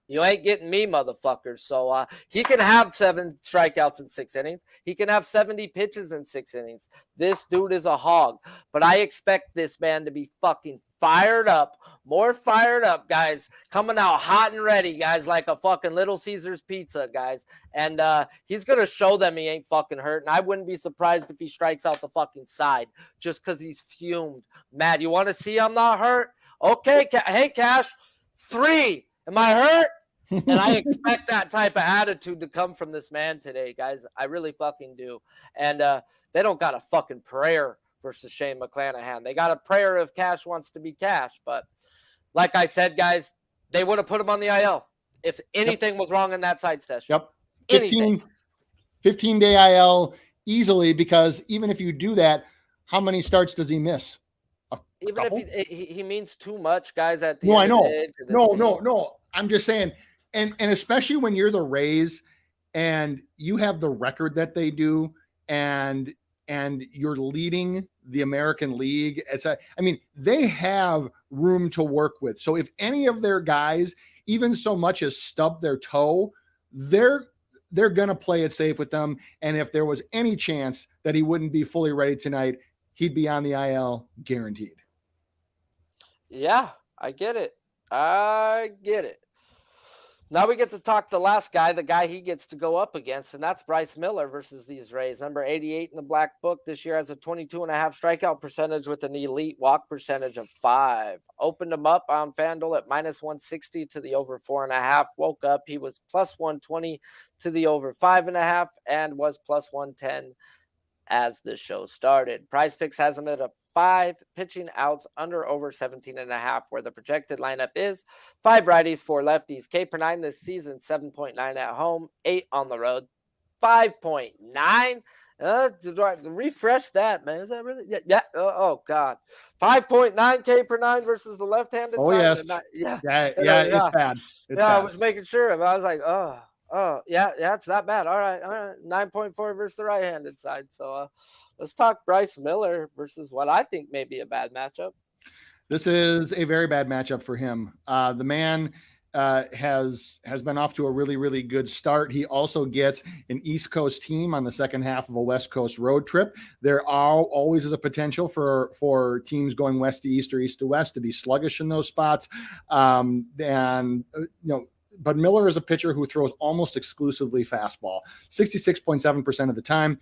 You ain't getting me, motherfuckers. So he can have 7 strikeouts in 6 innings. He can have 70 pitches in 6 innings. This dude is a hog. But I expect this man to be fucking fired up, more fired up, guys. Coming out hot and ready, guys, like a fucking Little Caesars pizza, guys. And he's going to show them he ain't fucking hurt. And I wouldn't be surprised if he strikes out the fucking side just because he's fumed. Matt, you want to see I'm not hurt? Okay, hey, Cash, 3. Am I hurt? And I expect that type of attitude to come from this man today, guys. I really fucking do. And they don't got a fucking prayer versus Shane McClanahan. They got a prayer if Cash wants to be Cash. But like I said, guys, they would have put him on the IL if anything was wrong in that side session. Yep. 15-day IL easily, because even if you do that, how many starts does he miss? Even if he means too much, guys, at the end I know. Of the day No. I'm just saying, and especially when you're the Rays and you have the record that they do, and you're leading the American League. They have room to work with. So if any of their guys even so much as stub their toe, they're going to play it safe with them. And if there was any chance that he wouldn't be fully ready tonight, he'd be on the IL guaranteed. Yeah, I get it. Now we get to talk the last guy, the guy he gets to go up against, and that's Bryce Miller versus these Rays. Number 88 in the black book this year has a 22.5 strikeout percentage with an elite walk percentage of 5. Opened him up on FanDuel at -160 to the over 4.5. Woke up, he was +120 to the over 5.5 and was +110 as the show started. PrizePicks has him at a 5 pitching outs under over 17.5, where the projected lineup is 5 righties, 4 lefties. K per 9 this season, 7.9 at home, 8 on the road, 5.9. Do I refresh that, man? Is that really? Yeah. Oh God, 5.9 K per 9 versus the left-handed side. Yes. It's bad. I was making sure. I was like, yeah, it's not bad. All right. 9.4 versus the right-handed side. So let's talk Bryce Miller versus what I think may be a bad matchup. This is a very bad matchup for him. The man has been off to a really, really good start. He also gets an East Coast team on the second half of a West Coast road trip. There always is a potential for teams going west to east or east to west to be sluggish in those spots. But Miller is a pitcher who throws almost exclusively fastball. 66.7% of the time,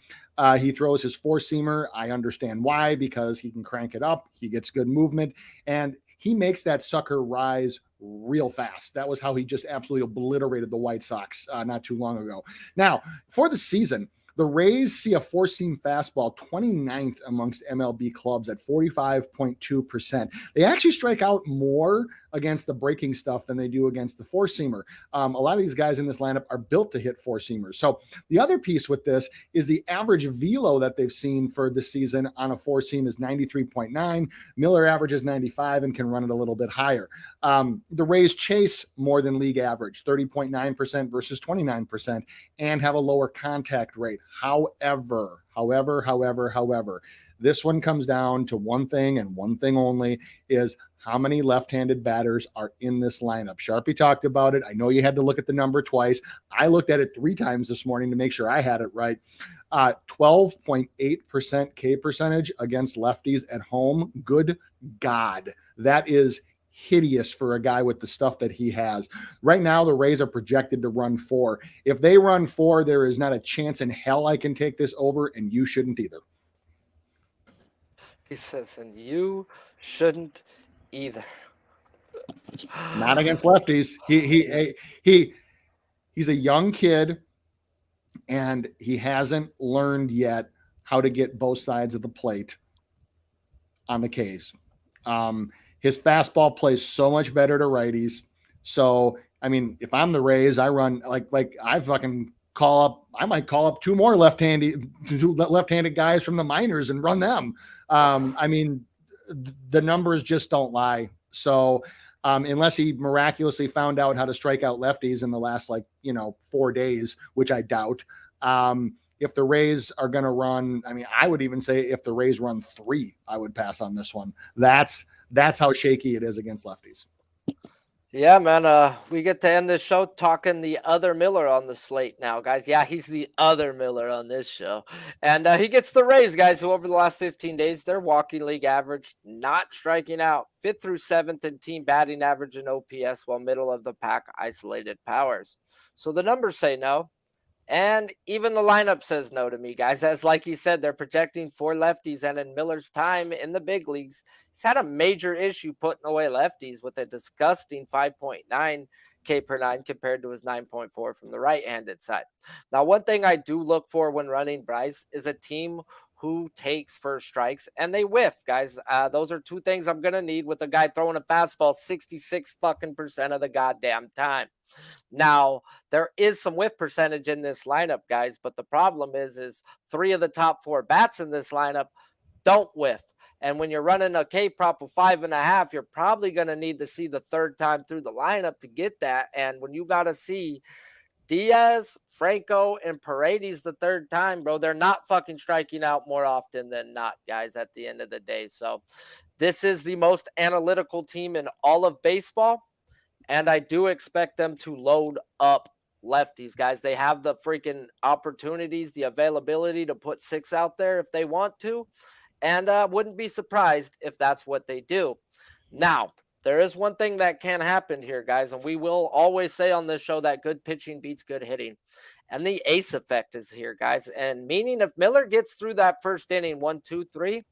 he throws his four-seamer. I understand why, because he can crank it up. He gets good movement, and he makes that sucker rise real fast. That was how he just absolutely obliterated the White Sox not too long ago. Now, for the season, the Rays see a four-seam fastball 29th amongst MLB clubs at 45.2%. They actually strike out more against the breaking stuff than they do against the four-seamer. A lot of these guys in this lineup are built to hit four-seamers. So the other piece with this is the average velo that they've seen for this season on a four-seam is 93.9. Miller averages 95 and can run it a little bit higher. The Rays chase more than league average, 30.9% versus 29%, and have a lower contact rate. However, this one comes down to one thing and one thing only, is how many left-handed batters are in this lineup. Sharpie talked about it. I know you had to look at the number twice. I looked at it 3 times this morning to make sure I had it right. 12.8% K percentage against lefties at home. Good God. That is hideous for a guy with the stuff that he has. Right now, the Rays are projected to run 4. If they run 4, there is not a chance in hell I can take this over, and you shouldn't either. He says, and you shouldn't either. Not against lefties. He's a young kid, and he hasn't learned yet how to get both sides of the plate on the Ks. His fastball plays so much better to righties. So, I mean, if I'm the Rays, I run like I might call up 2 more left-handed guys from the minors and run them. I mean, the numbers just don't lie. So, unless he miraculously found out how to strike out lefties in the last 4 days, which I doubt. If the Rays are going to run, I mean, I would even say if the Rays run 3, I would pass on this one. That's how shaky it is against lefties. Yeah, man. We get to end this show talking the other Miller on the slate now, guys. Yeah, he's the other Miller on this show. And he gets the Rays, guys, who over the last 15 days, they're walking league average, not striking out, 5th through 7th in team batting average and OPS, while middle of the pack isolated powers. So the numbers say no. And even the lineup says no to me, guys. As like you said, they're projecting 4 lefties, and in Miller's time in the big leagues, he's had a major issue putting away lefties with a disgusting 5.9 K per 9 compared to his 9.4 from the right-handed side. Now, one thing I do look for when running Bryce is a team who takes first strikes and they whiff, guys. Those are 2 things I'm gonna need with a guy throwing a fastball 66 fucking percent of the goddamn time. Now, there is some whiff percentage in this lineup, guys, but the problem is 3 of the top 4 bats in this lineup don't whiff. And when you're running a K prop of 5.5, you're probably going to need to see the third time through the lineup to get that. And when you got to see Diaz, Franco, and Paredes the third time, bro, they're not fucking striking out more often than not, guys, at the end of the day. So this is the most analytical team in all of baseball. And I do expect them to load up lefties, guys. They have the freaking opportunities, the availability to put 6 out there if they want to. And wouldn't be surprised if that's what they do. Now, there is one thing that can happen here, guys. And we will always say on this show that good pitching beats good hitting. And the ace effect is here, guys. And meaning if Miller gets through that first inning, 1, 2, 3,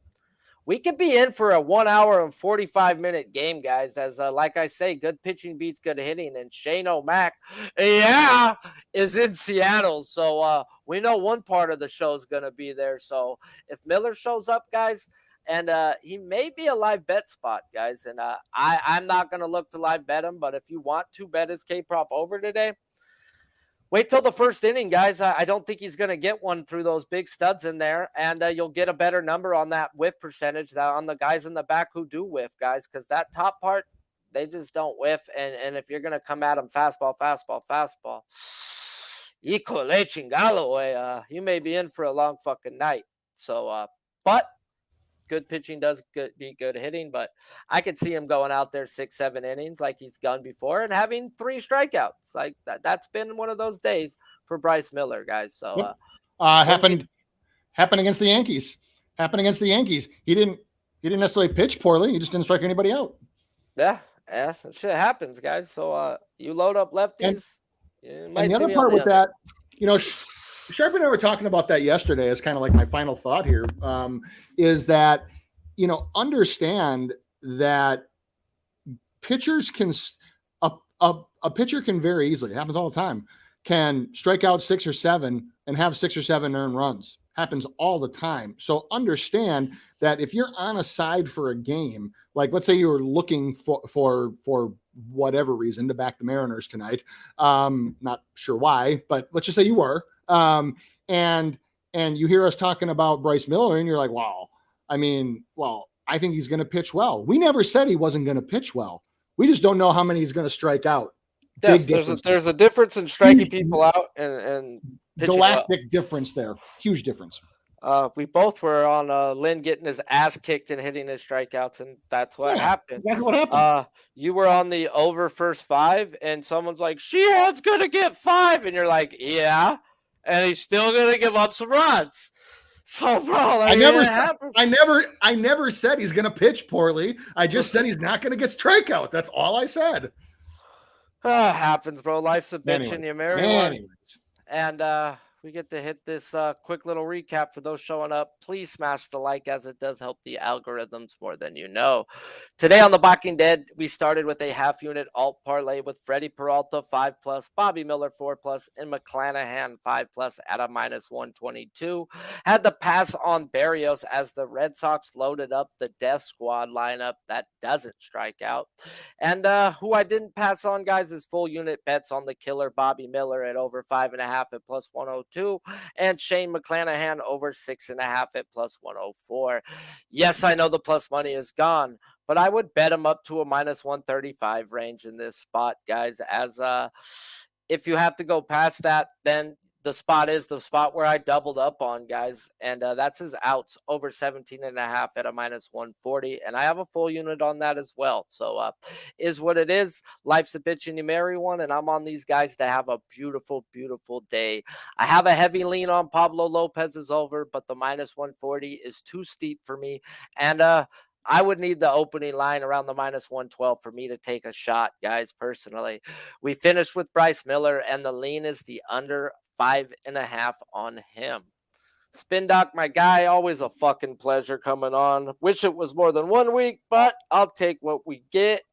we could be in for a 1 hour and 45-minute game, guys. As like I say, good pitching beats good hitting, and Shane O'Mac, is in Seattle. So we know one part of the show is going to be there. So if Miller shows up, guys, and he may be a live bet spot, guys. And I'm not going to look to live bet him, but if you want to bet his K prop over today, wait till the first inning, guys. I don't think he's going to get one through those big studs in there, and you'll get a better number on that whiff percentage that on the guys in the back who do whiff, guys, because that top part, they just don't whiff. And if you're going to come at them fastball, híjole chingalo, you may be in for a long fucking night. So, but good pitching does be good hitting, but I could see him going out there 6, 7 innings like he's done before and having 3 strikeouts. Like that's been one of those days for Bryce Miller, guys. So happened against the Yankees. He didn't necessarily pitch poorly. He just didn't strike anybody out. Yeah, that shit happens, guys. So you load up lefties. And the other part with that, Sharp and I were talking about that yesterday as kind of like my final thought here, is that, understand that pitchers can, a pitcher can very easily, it happens all the time, can strike out 6 or 7 and have 6 or 7 earned runs. Happens all the time. So understand that if you're on a side for a game, like let's say you were looking for whatever reason to back the Mariners tonight, not sure why, but let's just say you were, and you hear us talking about Bryce Miller and you're like, wow, I think he's going to pitch well. We never said he wasn't going to pitch well. We just don't know how many he's going to strike out. Yes, there's a difference in striking people out and galactic difference there. Huge difference. We both were on Lynn getting his ass kicked and hitting his strikeouts, and that's what happened. Exactly what happened. You were on the over first 5, and someone's like, Sheehan's gonna get 5, and you're like, yeah, and he's still gonna give up some runs. So, bro, I never said he's gonna pitch poorly. I just said he's not gonna get strikeouts. That's all I said. Happens, bro. Life's a bitch in the American. And we get to hit this quick little recap for those showing up. Please smash the like, as it does help the algorithms more than you know. Today on the Balking Dead, we started with a half-unit alt parlay with Freddie Peralta 5+, Bobby Miller 4+, and McClanahan 5+ at a -122. Had the pass on Berrios as the Red Sox loaded up the death squad lineup that doesn't strike out. And who I didn't pass on, guys, is full unit bets on the killer Bobby Miller at over 5.5 at +102. And Shane McClanahan over 6.5 at +104. Yes, I know the plus money is gone, but I would bet him up to a -135 range in this spot, guys, as if you have to go past that, then the spot is the spot where I doubled up on, guys, and that's his outs over 17.5 at a -140, and I have a full unit on that as well. So is what it is. Life's a bitch and you marry one, and I'm on these guys to have a beautiful, beautiful day. I have a heavy lean on Pablo Lopez's over, but the -140 is too steep for me, and I would need the opening line around the -112 for me to take a shot, guys, personally. We finished with Bryce Miller, and the lean is the under 5.5 on him. Spin Doc, my guy, always a fucking pleasure coming on. Wish it was more than 1 week, but I'll take what we get.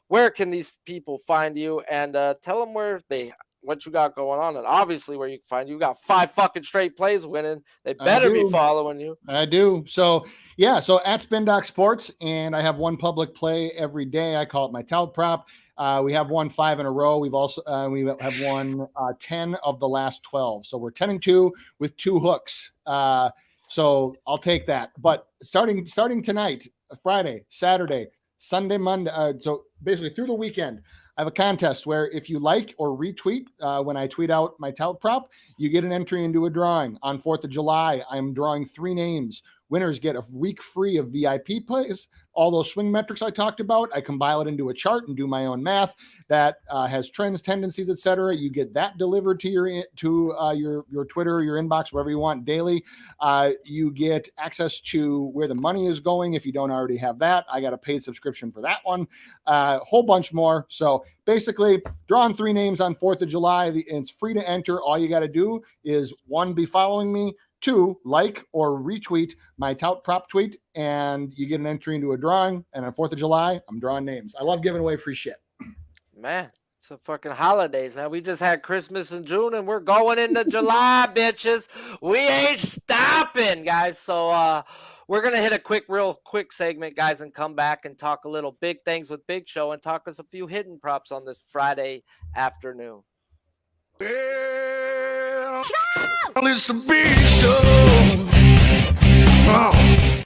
Where can these people find you? And tell them what you got going on, and obviously where you can find you. You got 5 fucking straight plays winning. They better be following you. I do. So yeah, so at Spin Doc Sports, and I have one public play every day. I call it my tout prop. We have won 5 in a row. We've also we have won 10 of the last 12. So we're 10-2 with 2 hooks. So I'll take that. But starting tonight, Friday, Saturday, Sunday, Monday. So basically through the weekend, I have a contest where if you like or retweet when I tweet out my tout prop, you get an entry into a drawing. On 4th of July, I'm drawing 3 names. Winners get a week free of VIP plays. All those swing metrics I talked about, I compile it into a chart and do my own math that has trends, tendencies, etc. You get that delivered to your Twitter, your inbox, wherever you want daily. You get access to where the money is going if you don't already have that. I got a paid subscription for that one. A whole bunch more. So basically, drawing 3 names on 4th of July. It's free to enter. All you got to do is 1, be following me. 2, like or retweet my tout prop tweet, and you get an entry into a drawing. And on 4th of July, I'm drawing names. I love giving away free shit. Man, it's a fucking holidays, man. We just had Christmas in June, and we're going into July, bitches. We ain't stopping, guys. So we're gonna hit a real quick segment, guys, and come back and talk a little big things with Big Show and talk us a few hidden props on this Friday afternoon. Well, it's a big show. Oh.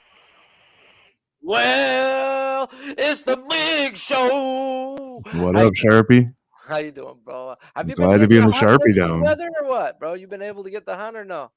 Well, it's the Big Show. What up, Sharpie? How you doing, bro? Have you Glad to be in the Sharpie down. Weather or what, bro? You been able to get the hunt or no?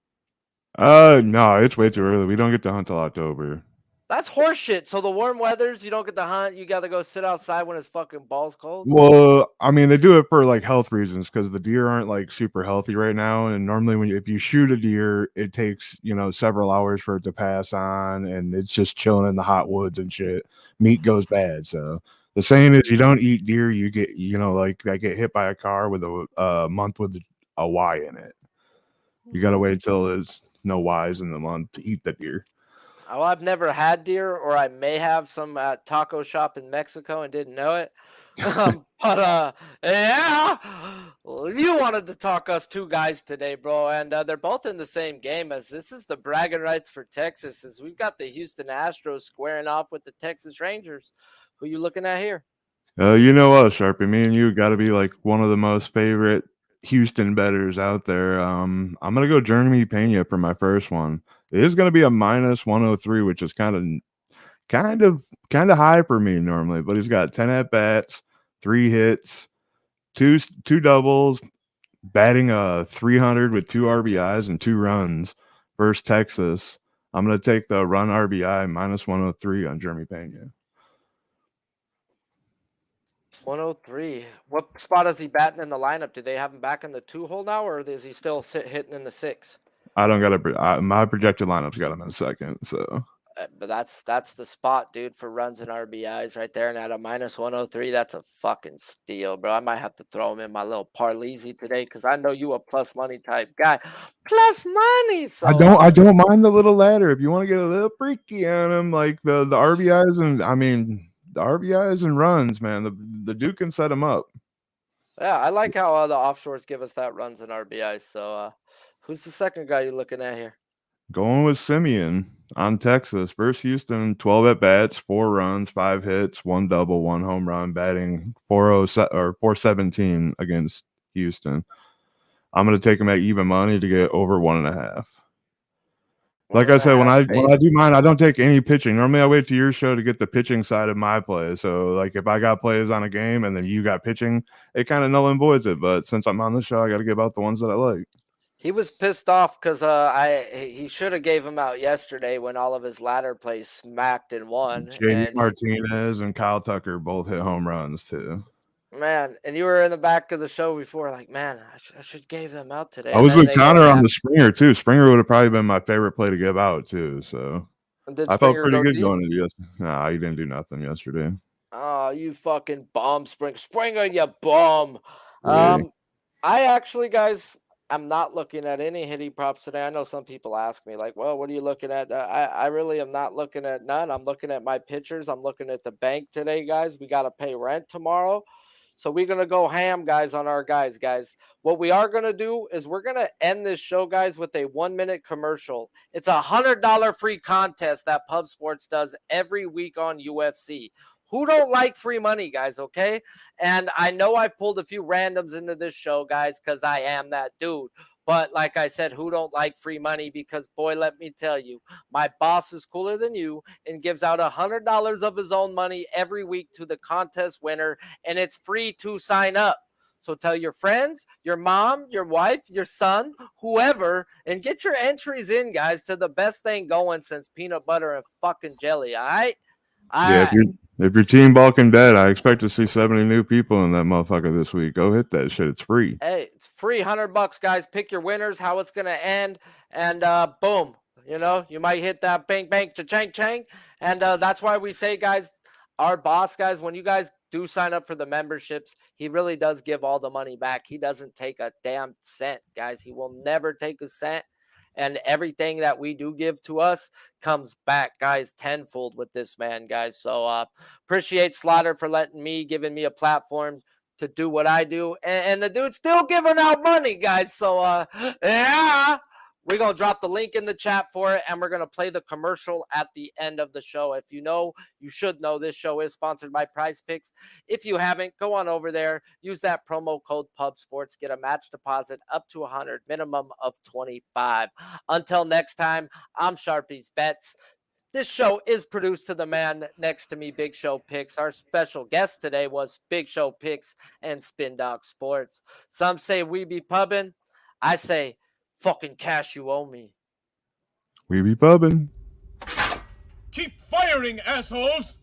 No, it's way too early. We don't get to hunt till October. That's horseshit. So the warm weathers, you don't get to hunt. You got to go sit outside when it's fucking balls cold. Well, I mean, they do it for like health reasons because the deer aren't like super healthy right now. And normally, if you shoot a deer, it takes several hours for it to pass on, and it's just chilling in the hot woods and shit. Meat goes bad. So the saying is, you don't eat deer, you get like I get hit by a car with a month with a Y in it. You gotta wait till there's no Y's in the month to eat the deer. Well, I've never had deer, or I may have some taco shop in Mexico and didn't know it. But yeah, you wanted to talk us 2 guys today, bro, and they're both in the same game, as this is the bragging rights for Texas, as we've got the Houston Astros squaring off with the Texas Rangers. Who you looking at here? You know what, Sharpie? Me and you got to be like one of the most favorite Houston bettors out there. I'm gonna go Jeremy Pena for my first one. It is going to be a -103, which is kind of high for me normally. But he's got 10 at bats, 3 hits, two doubles, batting 300 with 2 RBIs and 2 runs versus Texas. I'm going to take the run RBI -103 on Jeremy Pena. It's 103. What spot is he batting in the lineup? Do they have him back in the 2 hole now, or is he still hitting in the 6? I don't got my projected lineup's got him in second, so. But that's the spot, dude, for runs and RBIs right there. And at a -103, that's a fucking steal, bro. I might have to throw him in my little Parleezy today because I know you a plus money type guy. Plus money. So I don't mind the little ladder if you want to get a little freaky on him, like the RBIs the RBIs and runs, man. The Duke can set him up. Yeah, I like how the offshores give us that runs and RBIs. So who's the second guy you're looking at here? Going with Simeon on Texas versus Houston. 12 at bats, 4 runs, 5 hits, 1 double, 1 home run, batting 417 against Houston. I'm going to take him at even money to get over 1.5. Like I said, when I do mine, I don't take any pitching. Normally, I wait to your show to get the pitching side of my play. So, like, if I got plays on a game and then you got pitching, it kind of null and voids it. But since I'm on the show, I got to give out the ones that I like. He was pissed off because he should have gave him out yesterday when all of his ladder plays smacked and won. JD And Martinez and Kyle Tucker both hit home runs too. man, and you were in the back of the show before, like, man, I should gave them out today. I was with Connor on the Springer too. Springer would have probably been my favorite play to give out too. So I felt pretty good going into yesterday. Nah, he didn't do nothing yesterday. Oh, you fucking bum, Springer, you bum. Yeah. I actually, guys, I'm not looking at any hitting props today. I know some people ask me, like, well, what are you looking at? I really am not looking at none. I'm looking at my pitchers. I'm looking at the bank today, guys. We got to pay rent tomorrow. So we're going to go ham, guys, on our guys. What we are going to do is we're going to end this show, guys, with a 1-minute commercial. It's a $100 free contest that Pub Sports does every week on UFC. Who don't like free money, guys, okay? And I know I've pulled a few randoms into this show, guys, because I am that dude. But like I said, who don't like free money? Because, boy, let me tell you, my boss is cooler than you and gives out $100 of his own money every week to the contest winner, and it's free to sign up. So tell your friends, your mom, your wife, your son, whoever, and get your entries in, guys, to the best thing going since peanut butter and fucking jelly, all right? Yeah, if your team Balking dead, I expect to see 70 new people in that motherfucker this week. Go hit that shit. It's free. Hey, it's free, $100, guys. Pick your winners, how it's gonna end, and boom. You know, you might hit that bang, bang, cha-chang, chang. And that's why we say, guys, our boss, guys, when you guys do sign up for the memberships, he really does give all the money back. He doesn't take a damn cent, guys. He will never take a cent. And everything that we do give to us comes back, guys, tenfold with this man, guys. So appreciate Slaughter for giving me a platform to do what I do. And the dude's still giving out money, guys. So, yeah. We're going to drop the link in the chat for it, and we're going to play the commercial at the end of the show. If you know, you should know this show is sponsored by PrizePicks. If you haven't, go on over there. Use that promo code PUBSPORTS. Get a match deposit up to 100, minimum of 25. Until next time, I'm Sharpie's Bets. This show is produced to the man next to me, Big Show Picks. Our special guest today was Big Show Picks and Spin Dog Sports. Some say we be pubbing. I say, fucking cash you owe me. We be pubbing. Keep firing, assholes!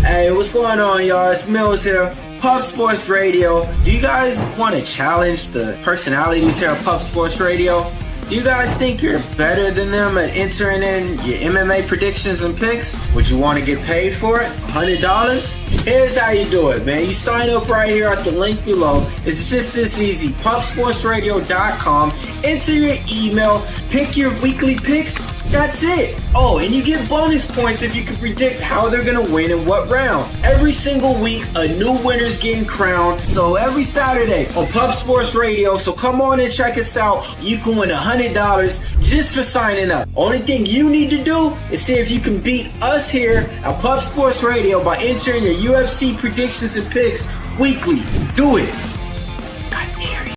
Hey, what's going on, y'all? It's Mills here. Pub Sports Radio. Do you guys want to challenge the personalities here at Pub Sports Radio? Do you guys think you're better than them at entering in your MMA predictions and picks? Would you want to get paid for it? $100? Here's how you do it, man. You sign up right here at the link below. It's just this easy. PubSportsRadio.com. Enter your email. Pick your weekly picks. That's it. Oh, and you get bonus points if you can predict how they're going to win in what round. Every single week, a new winner's getting crowned. So every Saturday on Pub Sports Radio. So come on and check us out. You can win $100 just for signing up. Only thing you need to do is see if you can beat us here at Pub Sports Radio by entering your UFC predictions and picks weekly. Do it.